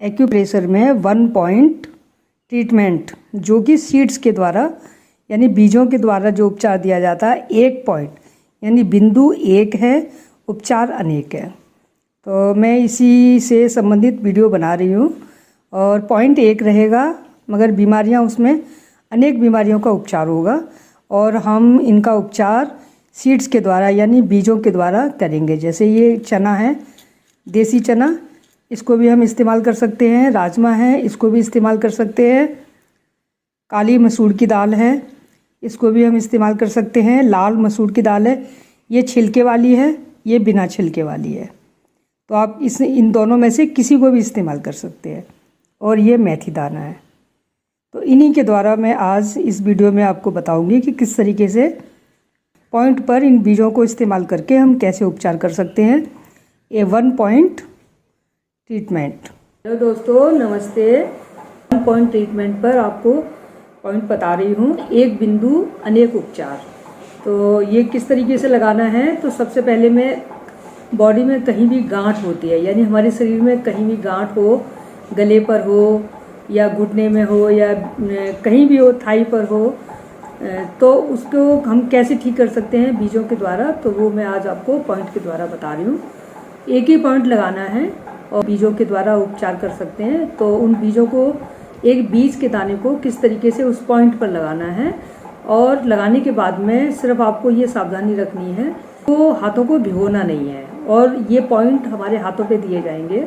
Acupressure में 1 point treatment, जो कि सीड्स के द्वारा यानी बीजों के द्वारा जो उपचार दिया जाता है, 1 पॉइंट यानी बिंदु 1 है, उपचार अनेक है। तो मैं इसी से संबंधित वीडियो बना रही हूँ और पॉइंट 1 रहेगा, मगर बीमारियाँ उसमें अनेक बीमारियों का उपचार होगा और हम इनका उपचार सीड्स के द्वारा यानी बीजों के द्वारा करेंगे। जैसे ये चना है, देसी चना, इसको भी हम इस्तेमाल कर सकते हैं। राजमा है, इसको भी इस्तेमाल कर सकते हैं। काली मसूर की दाल है, इसको भी हम इस्तेमाल कर सकते हैं। लाल मसूर की दाल है, ये छिलके वाली है, ये बिना छिलके वाली है। तो आप इन दोनों में से किसी को भी इस्तेमाल कर सकते हैं। और ये मेथी दाना है। तो इन्हीं के द्वारा मैं आज इस वीडियो में आपको बताऊंगी कि किस तरीके से पॉइंट पर इन बीजों को इस्तेमाल करके हम कैसे उपचार कर सकते हैं। ये 1 पॉइंट ट्रीटमेंट। हेलो दोस्तों, नमस्ते। 1 पॉइंट ट्रीटमेंट पर आपको पॉइंट बता रही हूँ, एक बिंदु अनेक उपचार। तो ये किस तरीके से लगाना है। तो सबसे पहले मैं बॉडी में कहीं भी गांठ होती है, यानी हमारे शरीर में कहीं भी गांठ हो, गले पर हो या घुटने में हो या कहीं भी हो, थाई पर हो, तो उसको हम कैसे ठीक कर सकते हैं बीजों के द्वारा। तो वो मैं आज आपको पॉइंट के द्वारा बता रही हूँ। एक ही पॉइंट लगाना है और बीजों के द्वारा उपचार कर सकते हैं। तो उन बीजों को, एक बीज के दाने को किस तरीके से उस पॉइंट पर लगाना है, और लगाने के बाद में सिर्फ आपको ये सावधानी रखनी है, तो हाथों को भिगोना नहीं है। और ये पॉइंट हमारे हाथों पे दिए जाएंगे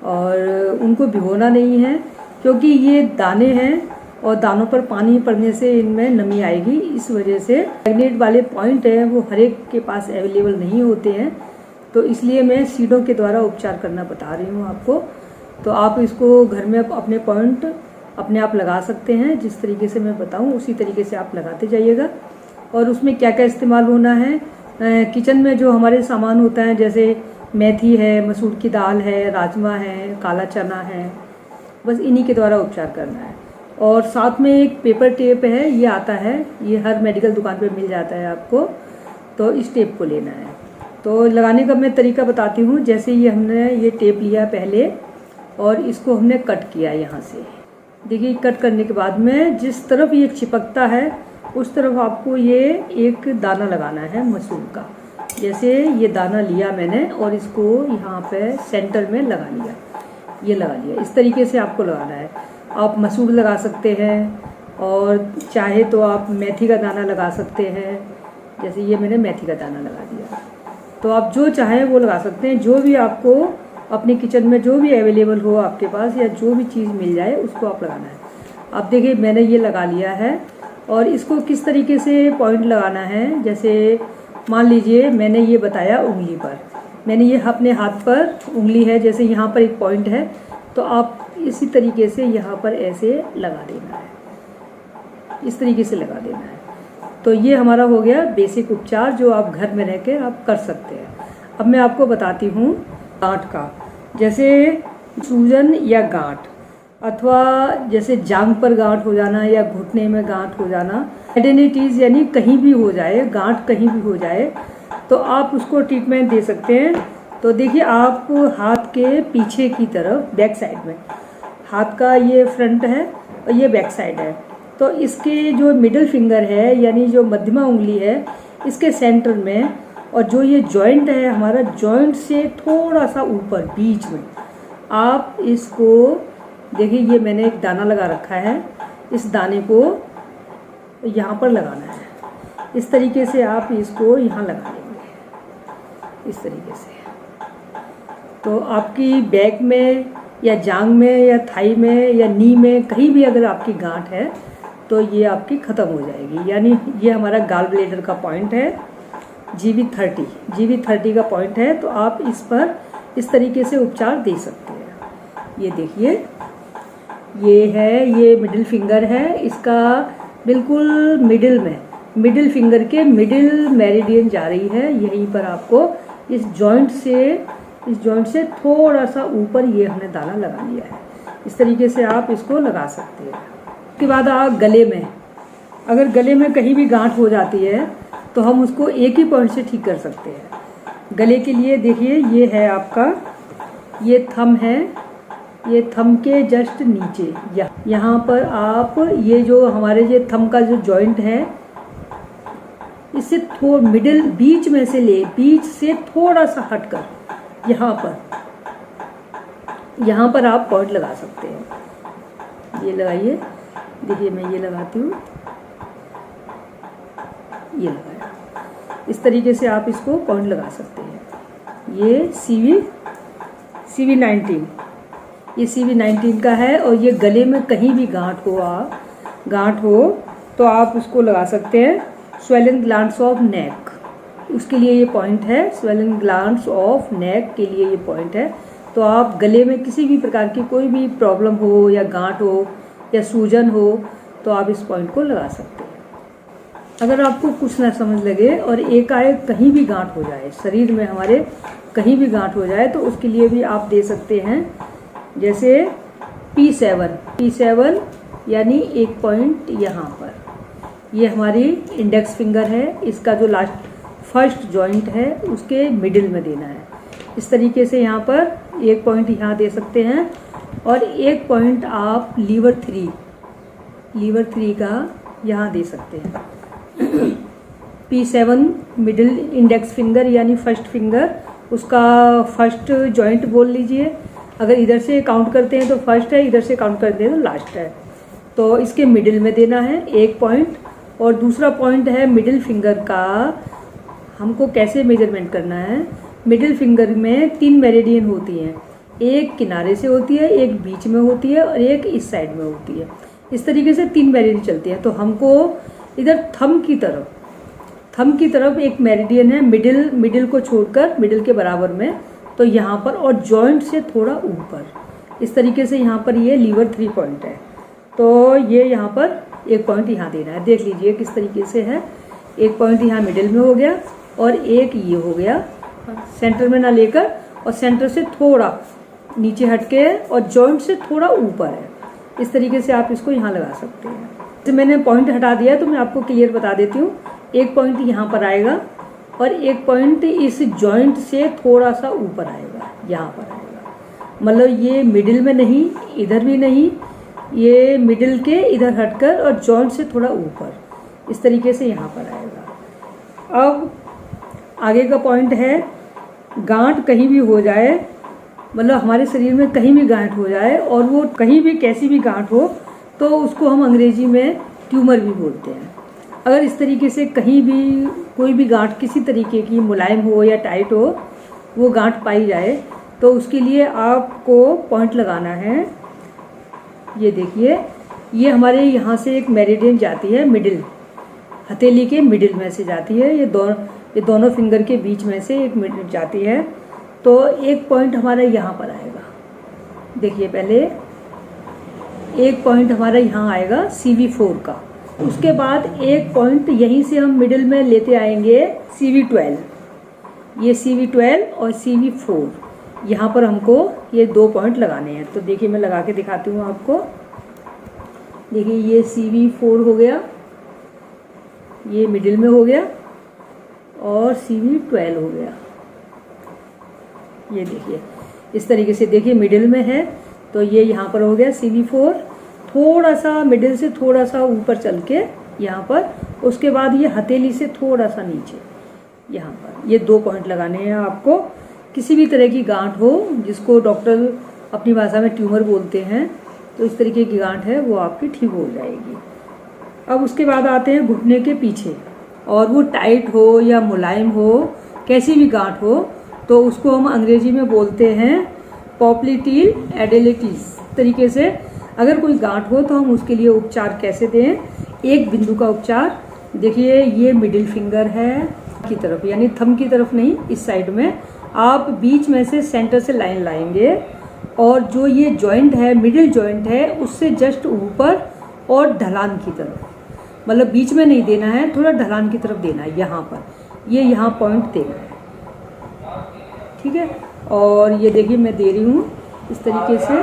और उनको भिगोना नहीं है, क्योंकि ये दाने हैं और दानों पर पानी पड़ने से इनमें नमी आएगी। इस वजह से मैग्नेट वाले पॉइंट हैं वो हर एक के पास अवेलेबल नहीं होते हैं। तो इसलिए मैं सीडों के द्वारा उपचार करना बता रही हूँ आपको। तो आप इसको घर में अपने पॉइंट अपने आप लगा सकते हैं। जिस तरीके से मैं बताऊँ उसी तरीके से आप लगाते जाइएगा। और उसमें क्या क्या इस्तेमाल होना है, किचन में जो हमारे सामान होता है, जैसे मेथी है, मसूर की दाल है, राजमा है, काला चना है, बस इन्हीं के द्वारा उपचार करना है। और साथ में एक पेपर टेप है, ये आता है, ये हर मेडिकल दुकान पे मिल जाता है आपको। तो इस टेप को लेना है। तो लगाने का मैं तरीका बताती हूँ। जैसे ये हमने ये टेप लिया पहले और इसको हमने कट किया यहाँ से। देखिए, कट करने के बाद में जिस तरफ ये चिपकता है उस तरफ आपको ये एक दाना लगाना है मसूर का। जैसे ये दाना लिया मैंने और इसको यहाँ पे सेंटर में लगा लिया, ये लगा लिया। इस तरीके से आपको लगाना है। आप मसूर लगा सकते हैं और चाहे तो आप मेथी का दाना लगा सकते हैं। जैसे ये मैंने मेथी का दाना लगा दिया। तो आप जो चाहें वो लगा सकते हैं। जो भी आपको अपने किचन में जो भी अवेलेबल हो आपके पास, या जो भी चीज़ मिल जाए उसको आप लगाना है। अब देखिए, मैंने ये लगा लिया है। और इसको किस तरीके से पॉइंट लगाना है, जैसे मान लीजिए मैंने ये बताया उंगली पर, मैंने ये अपने हाथ पर उंगली है, जैसे यहाँ पर एक पॉइंट है, तो आप इसी तरीके से यहाँ पर ऐसे लगा देना है, इस तरीके से लगा देना है। तो ये हमारा हो गया बेसिक उपचार, जो आप घर में रह के आप कर सकते हैं। अब मैं आपको बताती हूँ गांठ का। जैसे सूजन या गांठ, अथवा जैसे जांघ पर गांठ हो जाना या घुटने में गांठ हो जाना, एडेनिटीज़ यानी कहीं भी हो जाए, गांठ कहीं भी हो जाए, तो आप उसको ट्रीटमेंट दे सकते हैं। तो देखिए, आप हाथ के पीछे की तरफ, बैक साइड में, हाथ का ये फ्रंट है और ये बैक साइड है, तो इसके जो मिडिल फिंगर है यानी जो मध्यमा उंगली है, इसके सेंटर में, और जो ये जॉइंट है हमारा, जॉइंट से थोड़ा सा ऊपर बीच में आप इसको देखिए, ये मैंने एक दाना लगा रखा है, इस दाने को यहाँ पर लगाना है। इस तरीके से आप इसको यहाँ लगा लेंगे, इस तरीके से। तो आपकी बैक में या जांघ में या थाई में या नी में कहीं भी अगर आपकी गांठ है तो ये आपकी ख़त्म हो जाएगी। यानी ये हमारा गाल ब्लेडर का पॉइंट है, GV30 का पॉइंट है। तो आप इस पर इस तरीके से उपचार दे सकते हैं। ये देखिए, ये है, ये मिडिल फिंगर है, इसका बिल्कुल मिडिल में, मिडिल फिंगर के मिडिल मेरिडियन जा रही है। यहीं पर आपको इस जॉइंट से थोड़ा सा ऊपर ये हमने दाना लगा लिया है। इस तरीके से आप इसको लगा सकते हैं। उसके बाद आप गले में, अगर गले में कहीं भी गांठ हो जाती है तो हम उसको एक ही पॉइंट से ठीक कर सकते हैं। गले के लिए देखिए, ये है आपका, ये थंब है ये थंब के जस्ट नीचे यहाँ पर आप ये जो हमारे ये थंब का जो जॉइंट है, इससे थोड़ा मिडिल बीच में से बीच से थोड़ा सा हटकर यहाँ पर आप पॉइंट लगा सकते हैं। ये लगाइए, देखिए मैं ये लगाती हूँ, ये लगाया। इस तरीके से आप इसको पॉइंट लगा सकते हैं। ये CV19 ये CV19 का है। और ये गले में कहीं भी गांठ हो तो आप उसको लगा सकते हैं। स्वेलन ग्लैंड्स ऑफ नेक, उसके लिए ये पॉइंट है। स्वेलन ग्लैंड्स ऑफ नेक के लिए ये पॉइंट है। तो आप गले में किसी भी प्रकार की कोई भी प्रॉब्लम हो या गांठ हो या सूजन हो तो आप इस पॉइंट को लगा सकते हैं। अगर आपको कुछ ना समझ लगे और एकाएक कहीं भी गांठ हो जाए, शरीर में हमारे कहीं भी गांठ हो जाए, तो उसके लिए भी आप दे सकते हैं। जैसे P7 यानी एक पॉइंट यहाँ पर, ये हमारी इंडेक्स फिंगर है, इसका जो फर्स्ट जॉइंट है उसके मिडिल में देना है। इस तरीके से यहाँ पर एक पॉइंट यहाँ दे सकते हैं। और एक पॉइंट आप लीवर 3 का यहाँ दे सकते हैं। P7 मिडिल इंडेक्स फिंगर यानी फर्स्ट फिंगर, उसका फर्स्ट जॉइंट बोल लीजिए। अगर इधर से काउंट करते हैं तो फर्स्ट है, इधर से काउंट करते हैं तो लास्ट है। तो इसके मिडिल में देना है एक पॉइंट। और दूसरा पॉइंट है मिडिल फिंगर का। हमको कैसे मेजरमेंट करना है? मिडिल फिंगर में 3 मेरिडियन होती हैं, एक किनारे से होती है, एक बीच में होती है और एक इस साइड में होती है। इस तरीके से 3 मेरिडियन चलती हैं। तो हमको इधर थंब की तरफ एक मेरिडियन है मिडिल को छोड़कर, मिडिल के बराबर में, तो यहाँ पर, और जॉइंट से थोड़ा ऊपर। इस तरीके से यहाँ पर ये लीवर 3 पॉइंट है। तो ये यहाँ पर एक पॉइंट यहाँ देना है। देख लीजिए किस तरीके से है। एक पॉइंट यहाँ मिडिल में हो गया और एक ये हो गया सेंटर में ना लेकर, और सेंटर से थोड़ा नीचे हटके और जॉइंट से थोड़ा ऊपर है। इस तरीके से आप इसको यहाँ लगा सकते हैं। तो मैंने पॉइंट हटा दिया तो मैं आपको क्लियर बता देती हूँ। एक पॉइंट यहाँ पर आएगा और एक पॉइंट इस जॉइंट से थोड़ा सा ऊपर आएगा, यहाँ पर आएगा। मतलब ये मिडिल में नहीं, इधर भी नहीं, ये मिडिल के इधर हटकर और जॉइंट से थोड़ा ऊपर, इस तरीके से यहाँ पर आएगा। अब आगे का पॉइंट है, गांठ कहीं भी हो जाए, मतलब हमारे शरीर में कहीं भी गांठ हो जाए और वो कहीं भी कैसी भी गांठ हो तो उसको हम अंग्रेजी में ट्यूमर भी बोलते हैं। अगर इस तरीके से कहीं भी कोई भी गांठ किसी तरीके की मुलायम हो या टाइट हो, वो गांठ पाई जाए तो उसके लिए आपको पॉइंट लगाना है। ये देखिए, ये हमारे यहाँ से एक मेरिडियन जाती है मिडिल, हथेली के मिडिल में से जाती है। ये दोनों फिंगर के बीच में से एक मिडिल जाती है। तो एक पॉइंट हमारा यहाँ पर आएगा। देखिए, पहले एक पॉइंट हमारा यहाँ आएगा CV4 का। उसके बाद एक पॉइंट यहीं से हम मिडिल में लेते आएंगे CV12। ये CV12 और CV4, यहाँ पर हमको ये 2 पॉइंट लगाने हैं। तो देखिए, मैं लगा के दिखाती हूँ आपको। देखिए, ये CV4 हो गया, ये मिडिल में हो गया, और CV12 हो गया। ये देखिए, इस तरीके से देखिए मिडिल में है तो ये यहाँ पर हो गया CV4। थोड़ा सा मिडिल से थोड़ा सा ऊपर चल के यहाँ पर, उसके बाद ये हथेली से थोड़ा सा नीचे यहाँ पर, ये 2 पॉइंट लगाने हैं आपको। किसी भी तरह की गांठ हो, जिसको डॉक्टर अपनी भाषा में ट्यूमर बोलते हैं, तो इस तरीके की गांठ है वो आपकी ठीक हो जाएगी। अब उसके बाद आते हैं घुटने के पीछे, और वो टाइट हो या मुलायम हो, कैसी भी गांठ हो, तो उसको हम अंग्रेजी में बोलते हैं पॉप्लिटील एडेलिटिस तरीके से। अगर कोई गांठ हो तो हम उसके लिए उपचार कैसे दें? एक बिंदु का उपचार। देखिए, ये मिडिल फिंगर है की तरफ, यानी थंब की तरफ नहीं, इस साइड में आप बीच में से सेंटर से लाइन लाएंगे, और जो ये जॉइंट है, मिडिल जॉइंट है, उससे जस्ट ऊपर और ढलान की तरफ, मतलब बीच में नहीं देना है, थोड़ा ढलान की तरफ देना है। यहाँ पर ये यहाँ पॉइंट देना है, ठीक है। और ये देखिए, मैं दे रही हूँ इस तरीके से।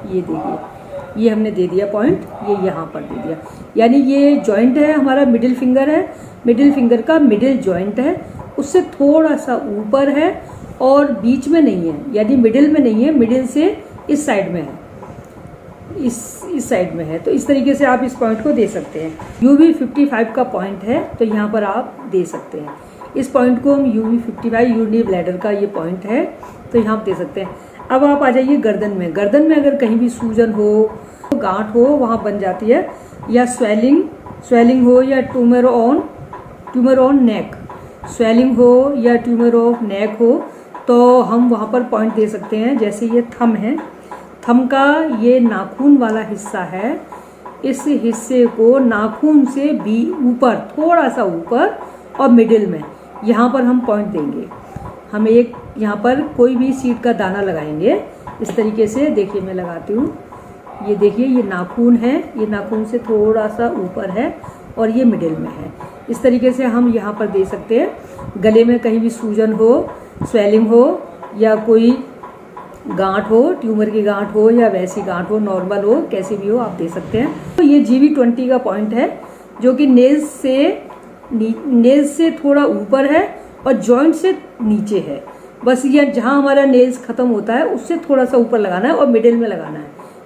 ये देखिए, ये हमने दे दिया पॉइंट, ये यहाँ पर दे दिया। यानी ये जॉइंट है हमारा, मिडिल फिंगर है, मिडिल फिंगर का मिडिल जॉइंट है, उससे थोड़ा सा ऊपर है, और बीच में नहीं है, यानी मिडिल में नहीं है, मिडिल से इस साइड में है, इस साइड में है। तो इस तरीके से आप इस पॉइंट को दे सकते हैं। UV55 का पॉइंट है, तो यहाँ पर आप दे सकते हैं। इस पॉइंट को हम UV55 यूरिनरी ब्लैडर का ये पॉइंट है, तो यहाँ आप दे सकते हैं। अब आप आ जाइए गर्दन में। गर्दन में अगर कहीं भी सूजन हो, गांठ हो, वहाँ बन जाती है, या स्वेलिंग हो, या ट्यूमर ऑन नेक, स्वेलिंग हो या ट्यूमर ऑफ नेक हो, तो हम वहाँ पर पॉइंट दे सकते हैं। जैसे ये थंब है, थंब का ये नाखून वाला हिस्सा है, इस हिस्से को नाखून से भी ऊपर, थोड़ा सा ऊपर और मिडिल में, यहाँ पर हम पॉइंट देंगे। हम एक यहाँ पर कोई भी सीड का दाना लगाएंगे इस तरीके से। देखिए मैं लगाती हूँ, ये देखिए ये नाखून है, ये नाखून से थोड़ा सा ऊपर है और ये मिडिल में है। इस तरीके से हम यहाँ पर दे सकते हैं। गले में कहीं भी सूजन हो, स्वेलिंग हो, या कोई गांठ हो, ट्यूमर की गांठ हो या वैसी गांठ हो, नॉर्मल हो, कैसी भी हो, आप दे सकते हैं। तो ये GV20 का पॉइंट है, जो कि नेल्स से थोड़ा ऊपर है और जॉइंट से नीचे है। बस ये जहाँ हमारा नेल्स खत्म होता है उससे थोड़ा सा ऊपर लगाना है और मिडिल में लगाना है,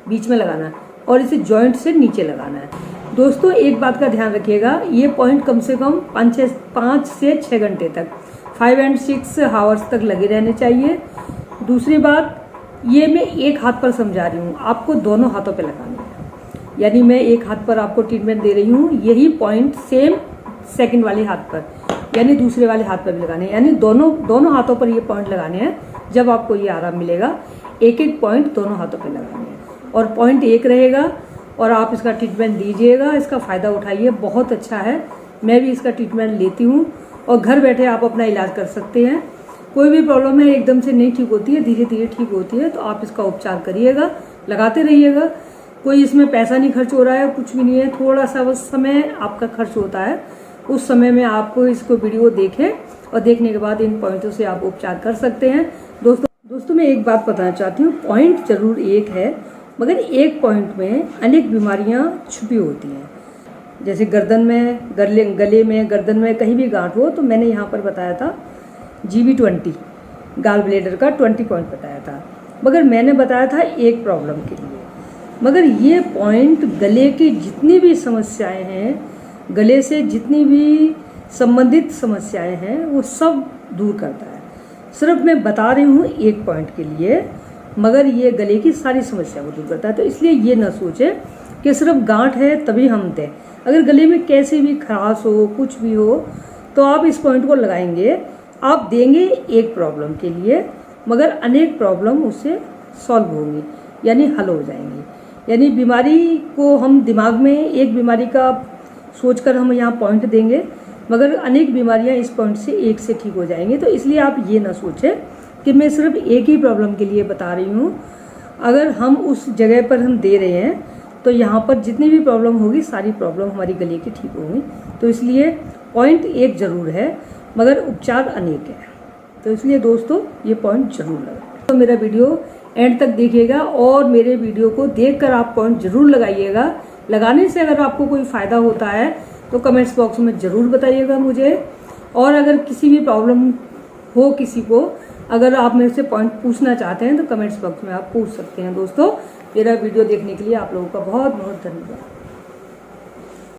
बीच में लगाना है, और इसे जॉइंट से नीचे लगाना है। दोस्तों एक बात का ध्यान रखिएगा, ये पॉइंट कम से कम 5 से 6 घंटे तक, 5 and 6 आवर्स तक लगे रहने चाहिए। दूसरी बात, ये मैं एक हाथ पर समझा रही हूँ, आपको दोनों हाथों पे लगाना है। यानी मैं एक हाथ पर आपको ट्रीटमेंट दे रही हूँ, यही पॉइंट सेम सेकंड वाले हाथ पर, यानी दूसरे वाले हाथ पर भी लगाने हैं। यानी दोनों हाथों पर ये पॉइंट लगाने हैं। जब आपको ये आराम मिलेगा, एक एक पॉइंट दोनों हाथों पर लगाने हैं, और पॉइंट एक रहेगा, और आप इसका ट्रीटमेंट दीजिएगा, इसका फ़ायदा उठाइए, बहुत अच्छा है। मैं भी इसका ट्रीटमेंट लेती हूँ, और घर बैठे आप अपना इलाज कर सकते हैं। कोई भी प्रॉब्लम है एकदम से नहीं ठीक होती है, धीरे धीरे ठीक होती है। तो आप इसका उपचार करिएगा, लगाते रहिएगा। कोई इसमें पैसा नहीं खर्च हो रहा है, कुछ भी नहीं है, थोड़ा सा बस समय आपका खर्च होता है। उस समय में आपको इसको वीडियो देखें, और देखने के बाद इन पॉइंटों से आप उपचार कर सकते हैं। दोस्तों मैं एक बात बताना चाहती हूँ, पॉइंट जरूर एक है, मगर एक पॉइंट में अनेक बीमारियाँ छुपी होती हैं। जैसे गर्दन में, गले में, गर्दन में कहीं भी गांठ हो, तो मैंने यहाँ पर बताया था GV20 गाल ब्लेडर का 20 पॉइंट बताया था, मगर मैंने बताया था एक प्रॉब्लम के लिए। मगर ये पॉइंट गले की जितनी भी समस्याएं हैं, गले से जितनी भी संबंधित समस्याएं हैं, वो सब दूर करता है। सिर्फ मैं बता रही हूँ एक पॉइंट के लिए, मगर ये गले की सारी समस्या को दूर करता है। तो इसलिए ये ना सोचें कि सिर्फ गांठ है तभी हम दें। अगर गले में कैसे भी खराश हो, कुछ भी हो, तो आप इस पॉइंट को लगाएंगे, आप देंगे एक प्रॉब्लम के लिए, मगर अनेक प्रॉब्लम उससे सॉल्व होंगी, यानी हल हो जाएंगी। यानी बीमारी को हम दिमाग में एक बीमारी का सोचकर हम यहाँ पॉइंट देंगे, मगर अनेक बीमारियाँ इस पॉइंट से एक से ठीक हो जाएंगी। तो इसलिए आप ये ना सोचें कि मैं सिर्फ एक ही प्रॉब्लम के लिए बता रही हूँ। अगर हम उस जगह पर हम दे रहे हैं, तो यहाँ पर जितनी भी प्रॉब्लम होगी, सारी प्रॉब्लम हमारी गले की ठीक होगी। तो इसलिए पॉइंट एक ज़रूर है, मगर उपचार अनेक है। तो इसलिए दोस्तों ये पॉइंट जरूर लगाएं। तो मेरा वीडियो एंड तक देखिएगा, और मेरे वीडियो को देखकर आप पॉइंट जरूर लगाइएगा। लगाने से अगर आपको कोई फ़ायदा होता है तो कमेंट्स बॉक्स में ज़रूर बताइएगा मुझे। और अगर किसी भी प्रॉब्लम हो किसी को, अगर आप मेरे से पॉइंट पूछना चाहते हैं, तो कमेंट्स बॉक्स में आप पूछ सकते हैं। दोस्तों मेरा वीडियो देखने के लिए आप लोगों का बहुत बहुत धन्यवाद।